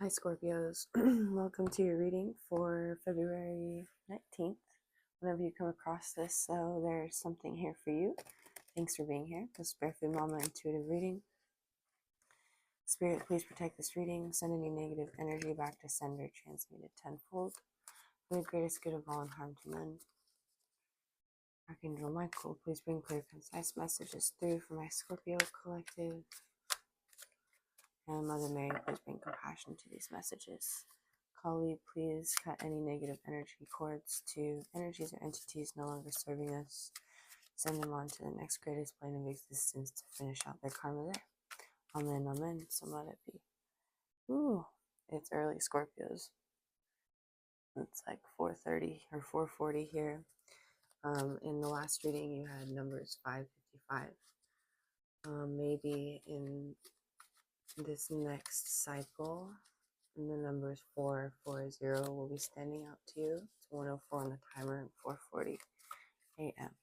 Hi, Scorpios. Welcome to your reading for February 19th. Whenever you come across this, so there's something here for you. Thanks for being here. This is Barefoot Mama Intuitive Reading. Spirit, please protect this reading. Send any negative energy back to sender, transmuted tenfold. For the greatest good of all and harm to none. Archangel Michael, please bring clear, concise messages through for my Scorpio collective. And Mother Mary, please bring compassion to these messages. Kali, please cut any negative energy cords to energies or entities no longer serving us. Send them on to the next greatest plane of existence to finish out their karma there. Amen, amen. So let it be. Ooh, it's early, Scorpios. It's like 4:30 or 4:40 here. In the last reading, you had numbers 555. Maybe in this next cycle, and the numbers 440 will be standing out to you. It's 104 on the timer and 4:40 a.m.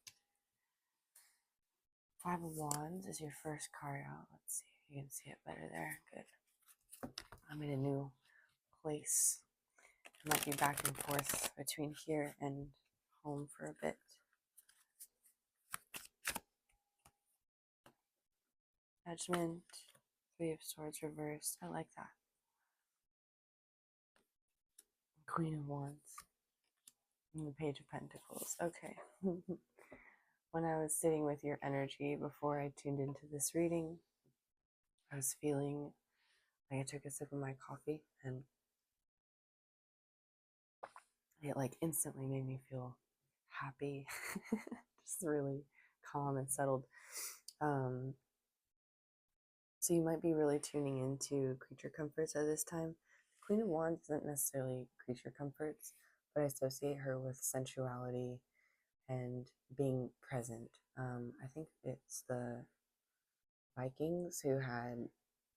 Five of Wands is your first card out. Let's see if you can see it better there. Good. I'm in a new place. I might be back and forth between here and home for a bit. Judgment, Three of Swords reversed. I like that. Queen of Wands. And the Page of Pentacles. Okay. When I was sitting with your energy before I tuned into this reading, I was feeling like I took a sip of my coffee and it like instantly made me feel happy, just really calm and settled. So you might be really tuning into creature comforts at this time. Queen of Wands isn't necessarily creature comforts, but I associate her with sensuality and being present. I think it's the Vikings who had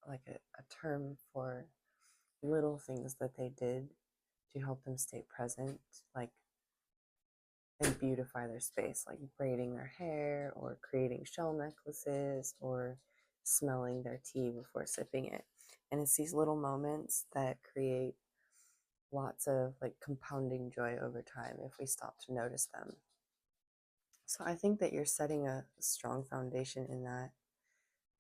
like a term for little things that they did to help them stay present, like they beautify their space, like braiding their hair or creating shell necklaces or smelling their tea before sipping it. And it's these little moments that create lots of like compounding joy over time if we stop to notice them. So I think that you're setting a strong foundation in that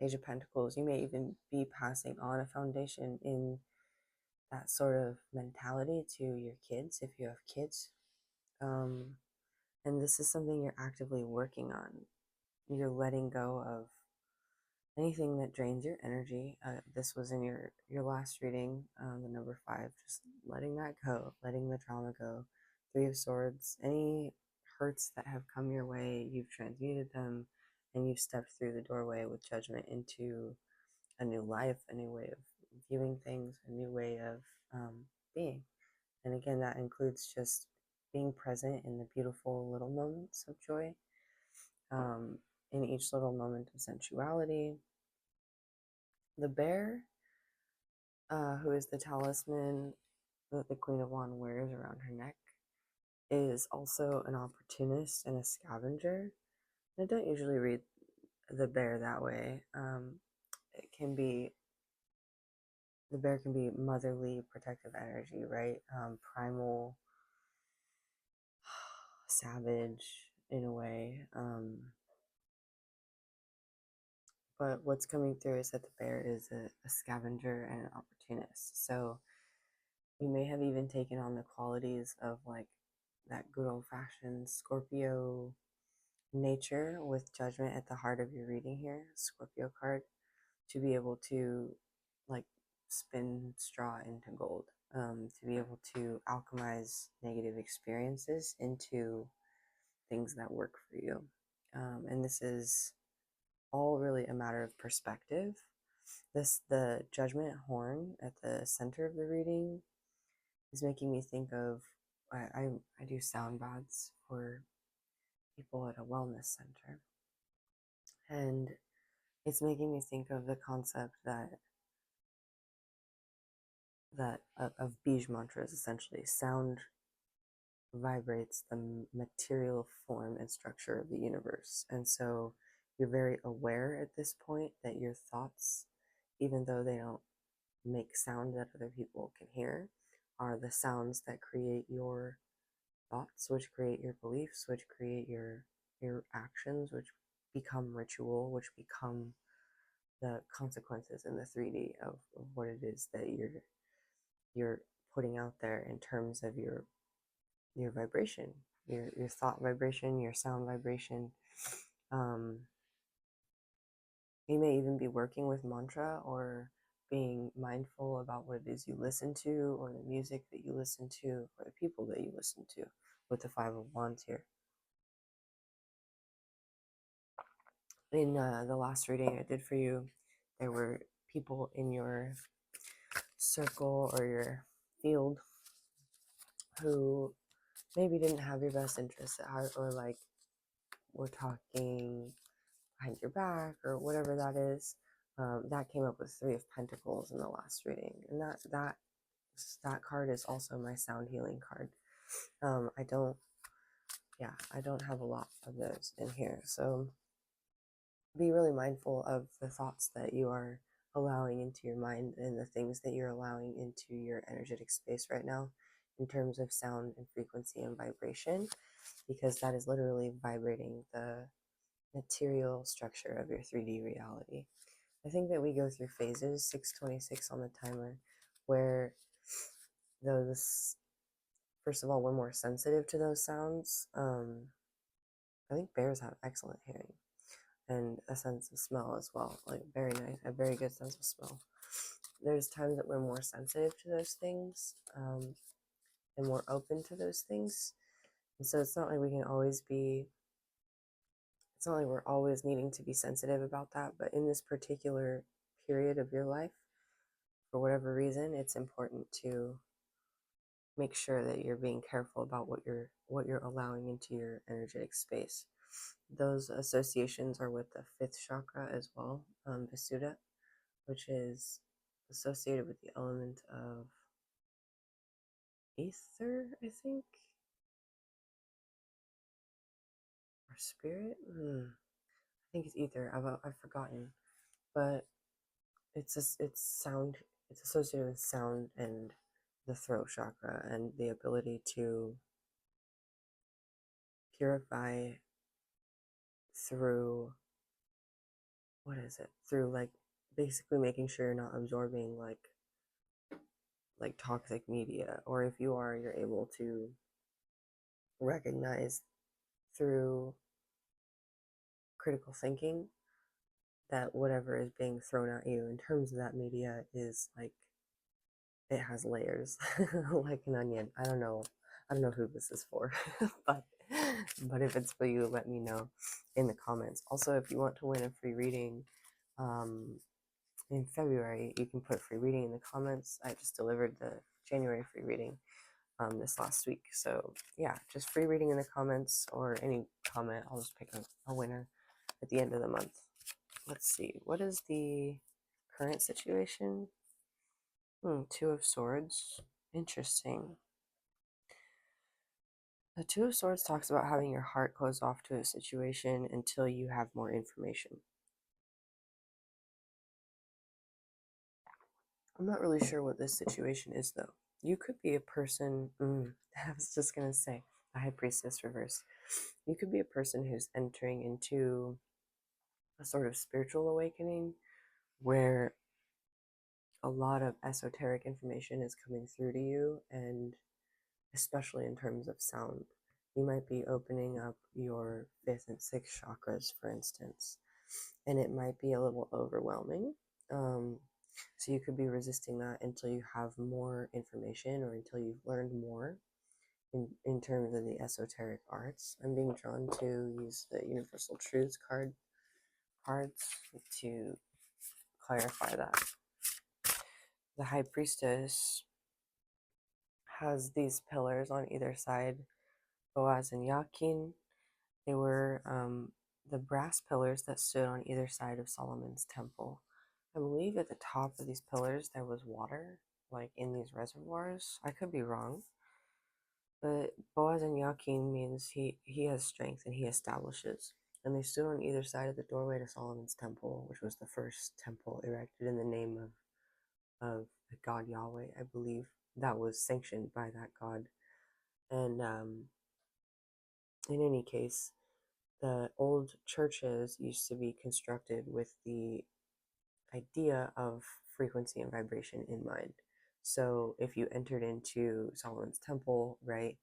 Page of Pentacles. You may even be passing on a foundation in that sort of mentality to your kids if you have kids. And this is something you're actively working on. You're letting go of anything that drains your energy. This was in your last reading, the number 5, just letting that go, letting the trauma go. Three of Swords, any hurts that have come your way, you've transmuted them and you've stepped through the doorway with judgment into a new life, a new way of viewing things, a new way of being. And again, that includes just being present in the beautiful little moments of joy, in each little moment of sensuality. The bear, who is the talisman that the Queen of Wands wears around her neck, is also an opportunist and a scavenger. I don't usually read the bear that way. It can be, the bear can be motherly, protective energy, right? Primal, savage in a way. But what's coming through is that the bear is a scavenger and an opportunist. So you may have even taken on the qualities of like that good old-fashioned Scorpio nature with judgment at the heart of your reading here, Scorpio card, to be able to like spin straw into gold, to be able to alchemize negative experiences into things that work for you. And this is all really a matter of perspective. The judgment horn at the center of the reading is making me think of, I do sound baths for people at a wellness center, and it's making me think of the concept that of Bij mantras. Essentially, sound vibrates the material form and structure of the universe, and so you're very aware at this point that your thoughts, even though they don't make sound that other people can hear are the sounds that create your thoughts, which create your beliefs, which create your actions, which become ritual, which become the consequences in the 3D of what it is that you're putting out there in terms of your vibration, your thought vibration, your sound vibration. Um, you may even be working with mantra or being mindful about what it is you listen to, or the music that you listen to, or the people that you listen to with the Five of Wands here. In the last reading I did for you, there were people in your circle or your field who maybe didn't have your best interests at heart, or like were talking behind your back or whatever that is. That came up with Three of Pentacles in the last reading, and that card is also my sound healing card. I don't, yeah, I don't have a lot of those in here, so be really mindful of the thoughts that you are allowing into your mind and the things that you're allowing into your energetic space right now in terms of sound and frequency and vibration, because that is literally vibrating the material structure of your 3D reality. I think that we go through phases, 626 on the timer, where those, first of all, we're more sensitive to those sounds. I think bears have excellent hearing and a sense of smell as well, like very nice, a very good sense of smell. There's times that we're more sensitive to those things, and more open to those things. And so it's not like we can always be, it's not like we're always needing to be sensitive about that, but in this particular period of your life, for whatever reason, it's important to make sure that you're being careful about what you're allowing into your energetic space. Those associations are with the fifth chakra as well, Visuddha, which is associated with the element of ether, I think, or spirit. I think it's ether. I've forgotten, but it's sound. It's associated with sound and the throat chakra and the ability to purify through, what is it? Through like basically making sure you're not absorbing like toxic media, or if you are, you're able to recognize through critical thinking that whatever is being thrown at you in terms of that media is like, it has layers like an onion. I don't know who this is for, but if it's for you, let me know in the comments. Also, if you want to win a free reading in February, you can put free reading in the comments. I just delivered the January free reading this last week, so yeah, just free reading in the comments, or any comment. I'll just pick a winner at the end of the month. Let's see, what is the current situation? Two of Swords. Interesting. The Two of Swords talks about having your heart closed off to a situation until you have more information. I'm not really sure what this situation is, though. You could be a person, I was just going to say, the High Priestess reverse. You could be a person who's entering into a sort of spiritual awakening where a lot of esoteric information is coming through to you, and especially in terms of sound. You might be opening up your fifth and sixth chakras, for instance, and it might be a little overwhelming. So you could be resisting that until you have more information, or until you've learned more in terms of the esoteric arts. I'm being drawn to use the Universal Truths cards to clarify that. The High Priestess has these pillars on either side, Boaz and Yakin. They were the brass pillars that stood on either side of Solomon's temple. I believe at the top of these pillars there was water, like in these reservoirs. I could be wrong. But Boaz and Yakin means he has strength and he establishes. And they stood on either side of the doorway to Solomon's temple, which was the first temple erected in the name of the God Yahweh, I believe, that was sanctioned by that God. And in any case, the old churches used to be constructed with the idea of frequency and vibration in mind. So if you entered into Solomon's temple, right,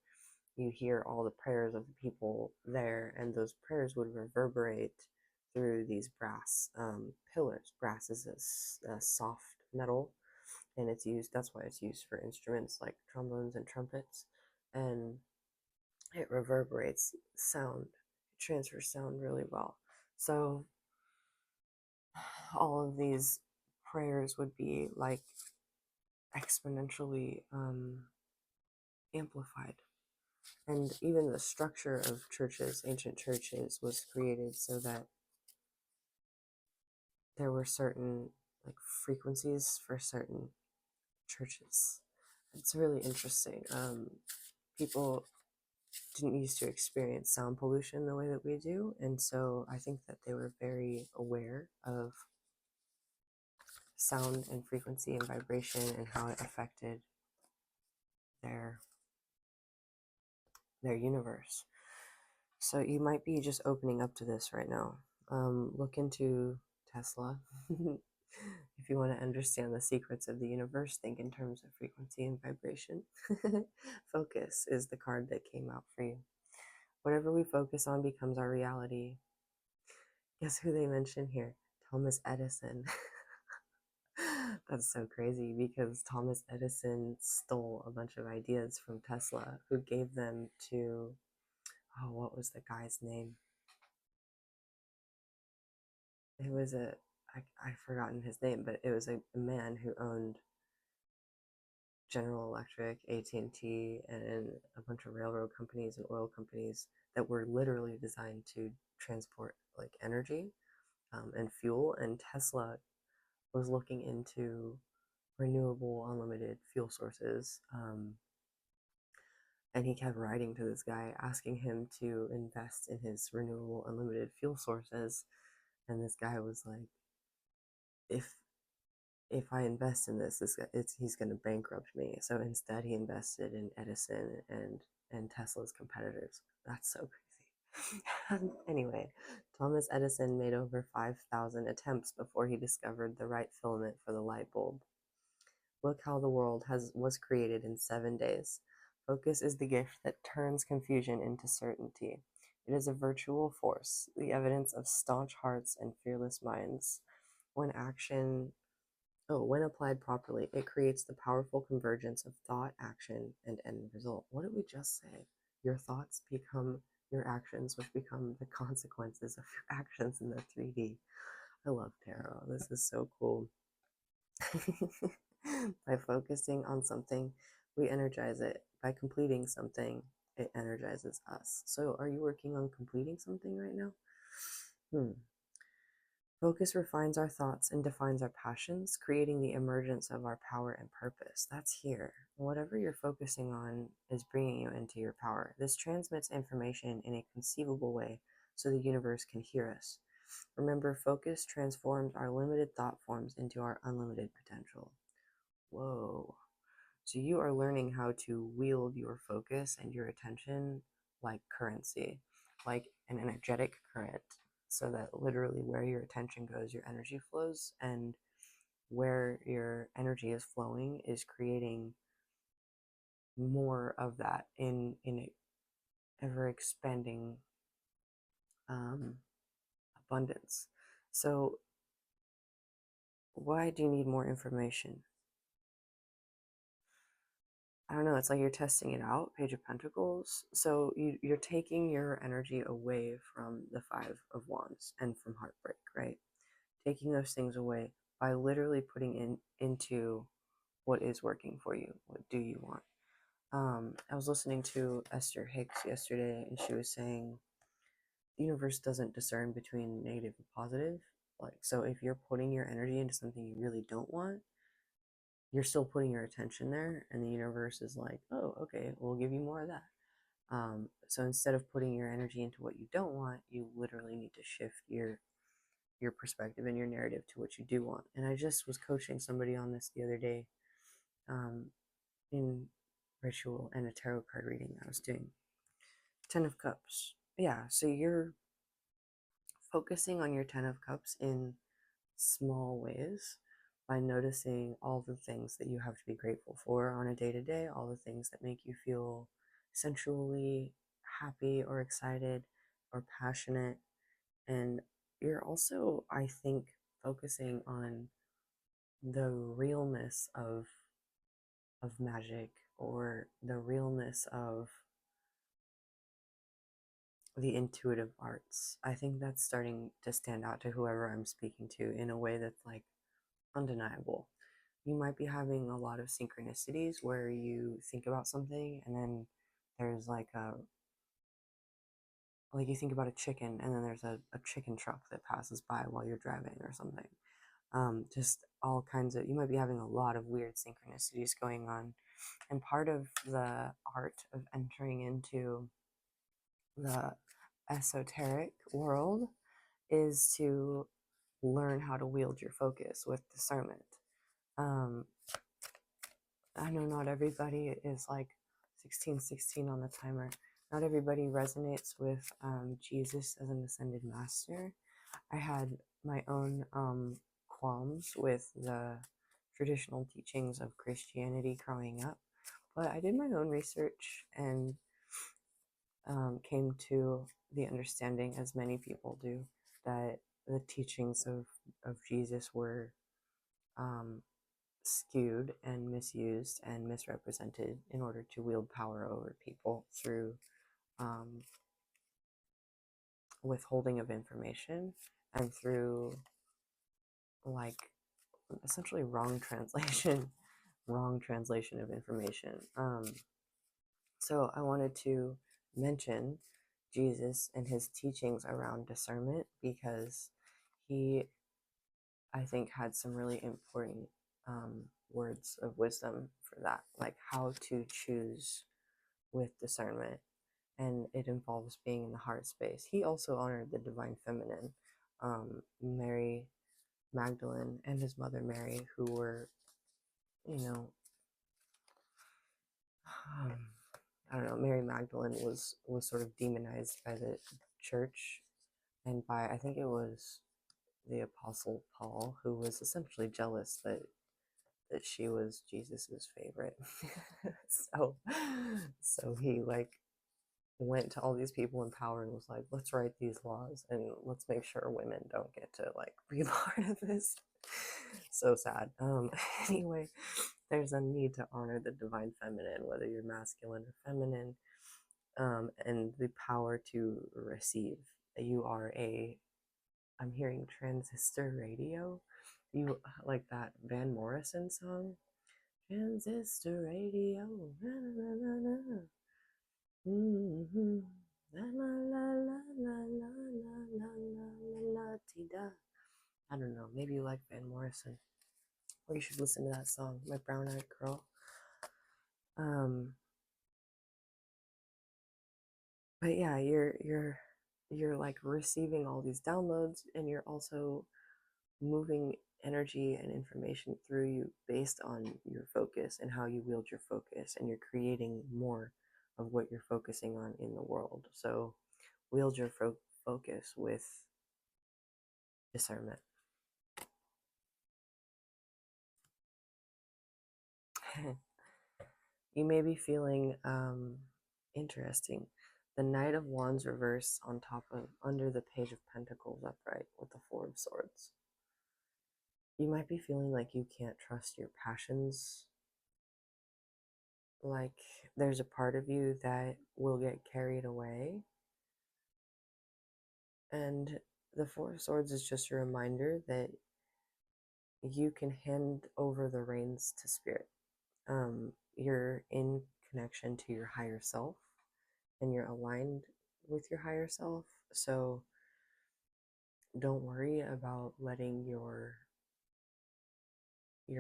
you hear all the prayers of the people there, and those prayers would reverberate through these brass pillars. Brass is a soft metal, and it's used, that's why it's used for instruments like trombones and trumpets. And it reverberates sound, it transfers sound really well. So all of these prayers would be like exponentially amplified. And even the structure of churches, ancient churches, was created so that there were certain like frequencies for certain churches. It's really interesting. People didn't used to experience sound pollution the way that we do, and so I think that they were very aware of sound and frequency and vibration and how it affected their universe. So you might be just opening up to this right now. Look into Tesla. If you want to understand the secrets of the universe, think in terms of frequency and vibration. Focus is the card that came out for you. Whatever we focus on becomes our reality. Guess who they mention here? Thomas Edison. That's so crazy because Thomas Edison stole a bunch of ideas from Tesla, who gave them to, oh, what was the guy's name? It was I've forgotten his name, but it was a man who owned General Electric, AT&T, and a bunch of railroad companies and oil companies that were literally designed to transport like energy and fuel. And Tesla was looking into renewable, unlimited fuel sources. And he kept writing to this guy, asking him to invest in his renewable, unlimited fuel sources. And this guy was like, if I invest in this guy, he's going to bankrupt me. So instead, he invested in Edison and Tesla's competitors. That's so crazy. Anyway, Thomas Edison made over 5,000 attempts before he discovered the right filament for the light bulb. Look how the world was created in 7 days. Focus is the gift that turns confusion into certainty. It is a virtual force, the evidence of staunch hearts and fearless minds. When applied properly, it creates the powerful convergence of thought, action, and end result. What did we just say? Your thoughts become your actions, which become the consequences of your actions in the 3D. I love tarot. This is so cool. By focusing on something, we energize it. By completing something, it energizes us. So, are you working on completing something right now? Focus refines our thoughts and defines our passions, creating the emergence of our power and purpose. That's here. Whatever you're focusing on is bringing you into your power. This transmits information in a conceivable way so the universe can hear us. Remember, focus transforms our limited thought forms into our unlimited potential. Whoa. So you are learning how to wield your focus and your attention like currency, like an energetic current, so that literally where your attention goes, your energy flows, and where your energy is flowing is creating more of that in ever expanding abundance. So why do you need more information? I don't know, it's like you're testing it out, Page of Pentacles. So you're taking your energy away from the Five of Wands and from heartbreak, right? Taking those things away by literally putting into what is working for you. What do you want? I was listening to Esther Hicks yesterday, and she was saying the universe doesn't discern between negative and positive. Like, so if you're putting your energy into something you really don't want, you're still putting your attention there, and the universe is like, oh, okay, we'll give you more of that. So instead of putting your energy into what you don't want, you literally need to shift your your perspective and your narrative to what you do want. And I just was coaching somebody on this the other day, um, in ritual and a tarot card reading I was doing. 10 of Cups. Yeah, so you're focusing on your 10 of Cups in small ways by noticing all the things that you have to be grateful for on a day to day, all the things that make you feel sensually happy or excited or passionate. And you're also, I think, focusing on the realness of magic, or the realness of the intuitive arts. I think that's starting to stand out to whoever I'm speaking to in a way that's like undeniable. You might be having a lot of synchronicities where you think about something and then there's like you think about a chicken and then there's a chicken truck that passes by while you're driving or something. Just all kinds of, you might be having a lot of weird synchronicities going on. And part of the art of entering into the esoteric world is to learn how to wield your focus with discernment. Um, I know not everybody is like 1616 on the timer. Not everybody resonates with Jesus as an ascended master. I had my own qualms with the traditional teachings of Christianity growing up, but I did my own research and came to the understanding, as many people do, that the teachings of Jesus were um, skewed and misused and misrepresented in order to wield power over people through um, withholding of information and through like essentially wrong translation wrong translation of information. So I wanted to mention Jesus and his teachings around discernment because he, I think, had some really important words of wisdom for that, like how to choose with discernment. And it involves being in the heart space. He also honored the divine feminine, Mary Magdalene and his mother Mary, who were, you know, um, I don't know, Mary Magdalene was sort of demonized by the church and by, I think it was the Apostle Paul, who was essentially jealous that she was Jesus's favorite. so so he like went to all these people in power and was like, let's write these laws and let's make sure women don't get to like be part of this. So sad. Anyway, there's a need to honor the divine feminine, whether you're masculine or feminine, and the power to receive. You are a, I'm hearing transistor radio. You like that Van Morrison song? Transistor radio. Na, na, na, na, na. Mm-hmm. La la la la la la la la la la ti da. I don't know. Maybe you like Van Morrison, or you should listen to that song, "My Brown Eyed Girl." Um, but yeah, you're like receiving all these downloads, and you're also moving energy and information through you based on your focus and how you wield your focus, and you're creating more of what you're focusing on in the world. So wield your focus with discernment. You may be feeling interesting. The Knight of Wands reverse on top of, under the Page of Pentacles upright with the Four of Swords. You might be feeling like you can't trust your passions. Like there's a part of you that will get carried away. And the Four of Swords is just a reminder that you can hand over the reins to spirit. You're in connection to your higher self and you're aligned with your higher self. So don't worry about letting your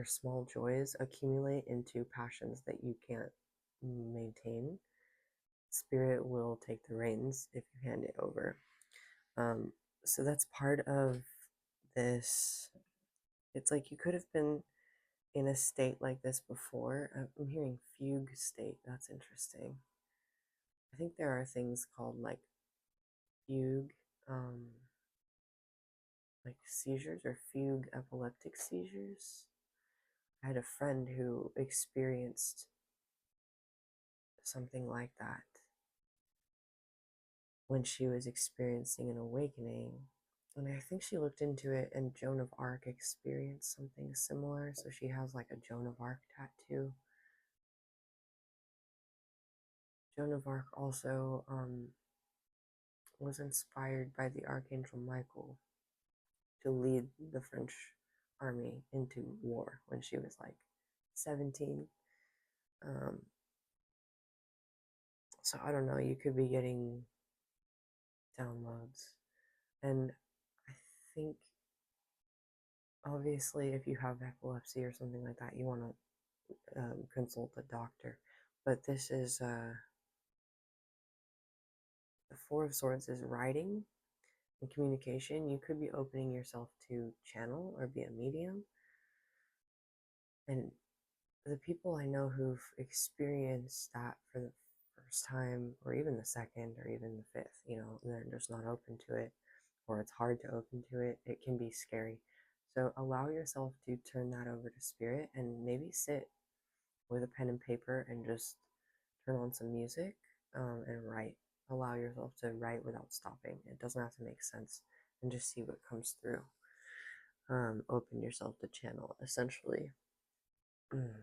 small joys accumulate into passions that you can't maintain. Spirit will take the reins if you hand it over. So that's part of this, it's like you could have been in a state like this before. I'm hearing fugue state. That's interesting. I think there are things called like fugue, like seizures or fugue epileptic seizures. I had a friend who experienced something like that when she was experiencing an awakening. And I think she looked into it, and Joan of Arc experienced something similar. So she has like a Joan of Arc tattoo. Joan of Arc also was inspired by the Archangel Michael to lead the French army into war when she was like 17. Um, so I don't know, you could be getting downloads. And I think, obviously, if you have epilepsy or something like that, you want to consult a doctor. But this is the Four of Swords is writing and communication. You could be opening yourself to channel or be a medium. And the people I know who've experienced that for the first time, or even the second, or even the fifth, they're just not open to it, or it's hard to open to it, it can be scary. So allow yourself to turn that over to spirit and maybe sit with a pen and paper and just turn on some music and write. Allow yourself to write without stopping. It doesn't have to make sense, and just see what comes through. Open yourself to channel, essentially. The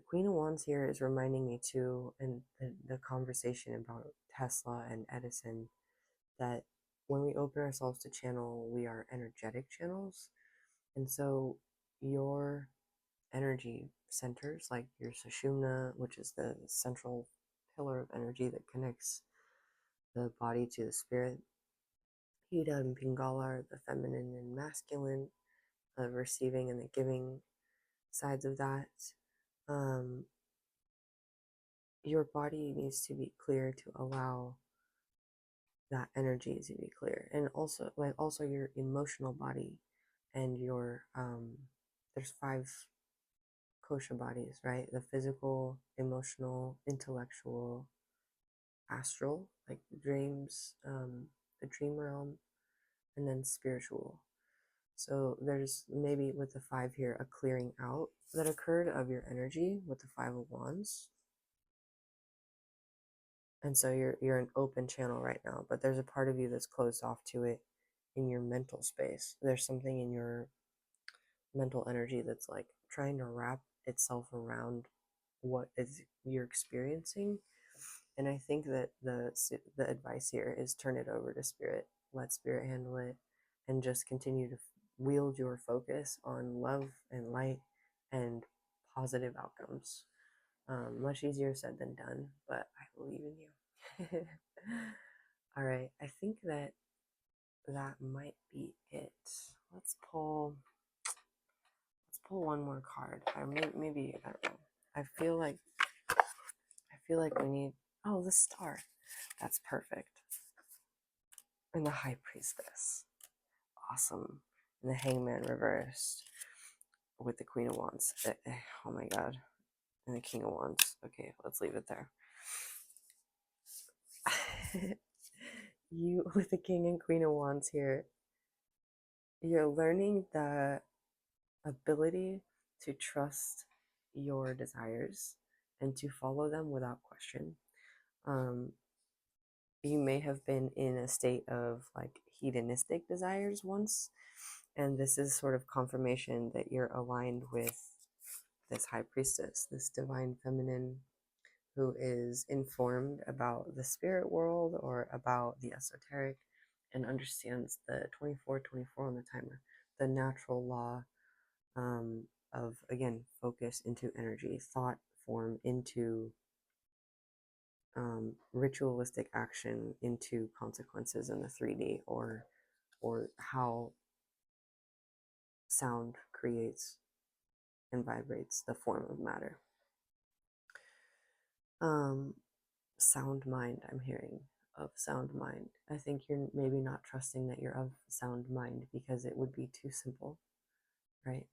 Queen of Wands here is reminding me too, in the conversation about Tesla and Edison, that when we open ourselves to channel, we are energetic channels. And so your energy centers, like your Sushumna, which is the central pillar of energy that connects the body to the spirit, Ida and Pingala are the feminine and masculine, the receiving and the giving sides of that. Your body needs to be clear to allow that energy to be clear, and also your emotional body and your there's 5 kosha bodies, right? The physical, emotional, intellectual, astral, like dreams, the dream realm, and then spiritual. So there's maybe with the 5 here a clearing out that occurred of your energy with the 5 of Wands. And so you're an open channel right now, but there's a part of you that's closed off to it in your mental space. There's something in your mental energy that's like trying to wrap itself around what is you're experiencing. And I think that the advice here is turn it over to spirit, let spirit handle it, and just continue to wield your focus on love and light and positive outcomes. Much easier said than done, but I believe in you. All right, I think that might be it. Let's pull one more card. Maybe I don't know. I feel like we need, oh, the star. That's perfect. And the High Priestess. Awesome. And the Hangman reversed with the Queen of Wands. Oh my god. And the King of Wands. Okay, let's leave it there. You, with the King and Queen of Wands here, you're learning the ability to trust your desires and to follow them without question. You may have been in a state of like hedonistic desires once, and this is sort of confirmation that you're aligned with this High Priestess, this divine feminine who is informed about the spirit world or about the esoteric and understands the 24 on the timer, the natural law of, again, focus into energy, thought form into ritualistic action into consequences in the 3D, or how sound creates and vibrates the form of matter. Sound mind, I'm hearing. of sound mind. I think you're maybe not trusting that you're of sound mind because it would be too simple, right?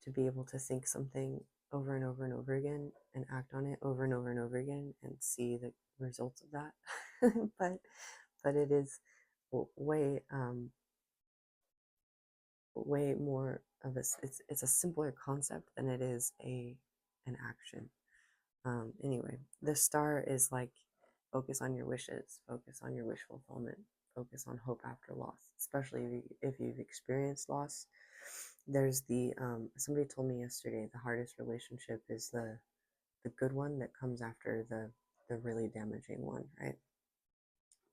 To be able to think something over and over and over again and act on it over and over and over again and see the results of that. but it is way way more of a it's a simpler concept than it is an action. Anyway, the star is like focus on your wishes, focus on your wish fulfillment, focus on hope after loss, especially if you've experienced loss. There's the somebody told me yesterday the hardest relationship is the good one that comes after the really damaging one, right?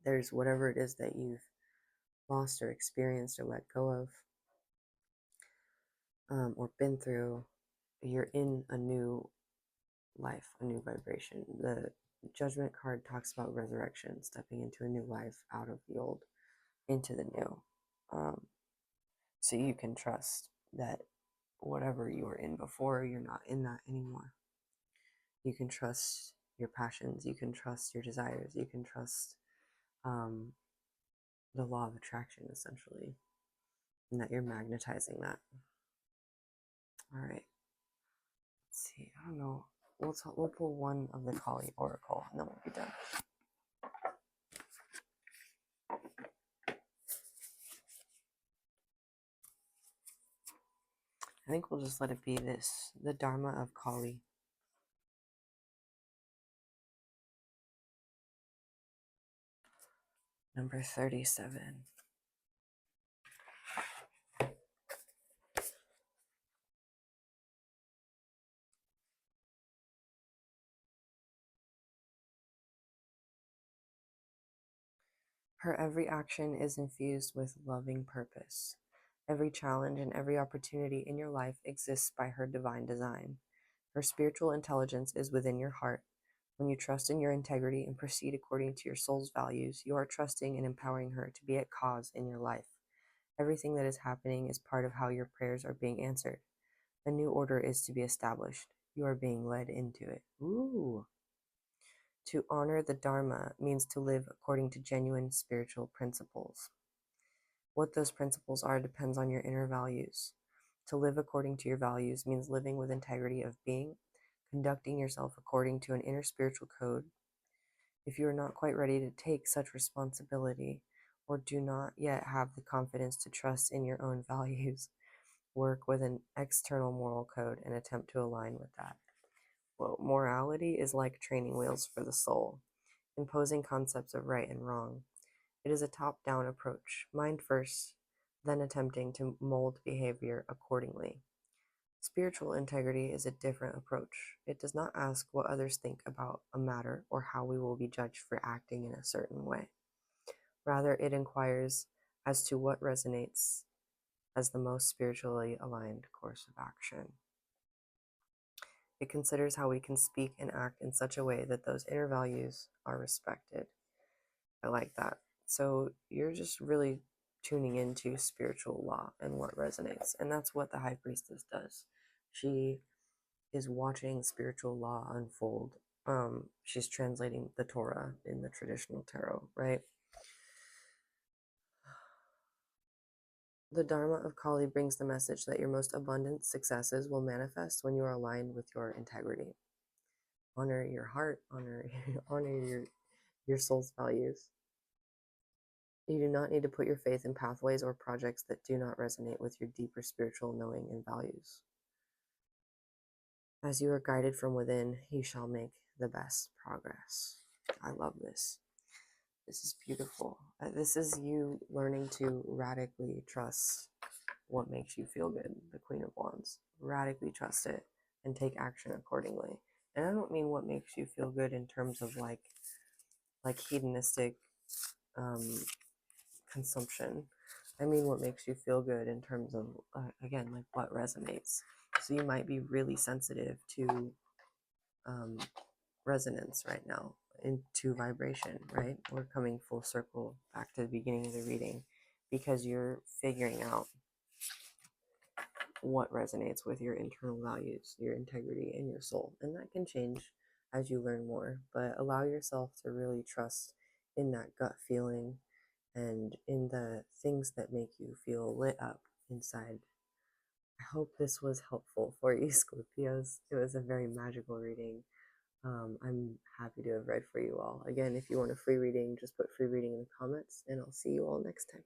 There's whatever it is that you've lost or experienced or let go of, or been through. You're in a new life, a new vibration. The judgment card talks about resurrection, stepping into a new life, out of the old, into the new. So you can trust that whatever you were in before, you're not in that anymore. You can trust your passions, you can trust your desires, you can trust um, the law of attraction, essentially, and that you're magnetizing that. All right. Let's see. I don't know. We'll pull one of the Kali Oracle, and then we'll be done. I think we'll just let it be this, the Dharma of Kali. Number 37. Her every action is infused with loving purpose. Every challenge and every opportunity in your life exists by her divine design. Her spiritual intelligence is within your heart. When you trust in your integrity and proceed according to your soul's values, you are trusting and empowering her to be at cause in your life. Everything that is happening is part of how your prayers are being answered. A new order is to be established. You are being led into it. Ooh. To honor the Dharma means to live according to genuine spiritual principles. What those principles are depends on your inner values. To live according to your values means living with integrity of being, conducting yourself according to an inner spiritual code. If you are not quite ready to take such responsibility or do not yet have the confidence to trust in your own values, work with an external moral code and attempt to align with that. Well, morality is like training wheels for the soul, imposing concepts of right and wrong. It is a top-down approach, mind first, then attempting to mold behavior accordingly. Spiritual integrity is a different approach. It does not ask what others think about a matter or how we will be judged for acting in a certain way. Rather, it inquires as to what resonates as the most spiritually aligned course of action. It considers how we can speak and act in such a way that those inner values are respected. I like that. So you're just really tuning into spiritual law and what resonates. And that's what the high priestess does. She is watching spiritual law unfold. She's translating the Torah in the traditional tarot, right? The Dharma of Kali brings the message that your most abundant successes will manifest when you are aligned with your integrity. Honor your heart, honor your soul's values. You do not need to put your faith in pathways or projects that do not resonate with your deeper spiritual knowing and values. As you are guided from within, you shall make the best progress. I love this. This is beautiful. This is you learning to radically trust what makes you feel good, the Queen of Wands. Radically trust it and take action accordingly. And I don't mean what makes you feel good in terms of like hedonistic consumption. I mean what makes you feel good in terms of, again, like what resonates. So you might be really sensitive to resonance right now, into vibration, right? We're coming full circle back to the beginning of the reading because you're figuring out what resonates with your internal values, your integrity, and your soul. And that can change as you learn more, but allow yourself to really trust in that gut feeling and in the things that make you feel lit up inside. I hope this was helpful for you, Scorpios. It was a very magical reading. I'm happy to have read for you all. Again, if you want a free reading, just put free reading in the comments, and I'll see you all next time.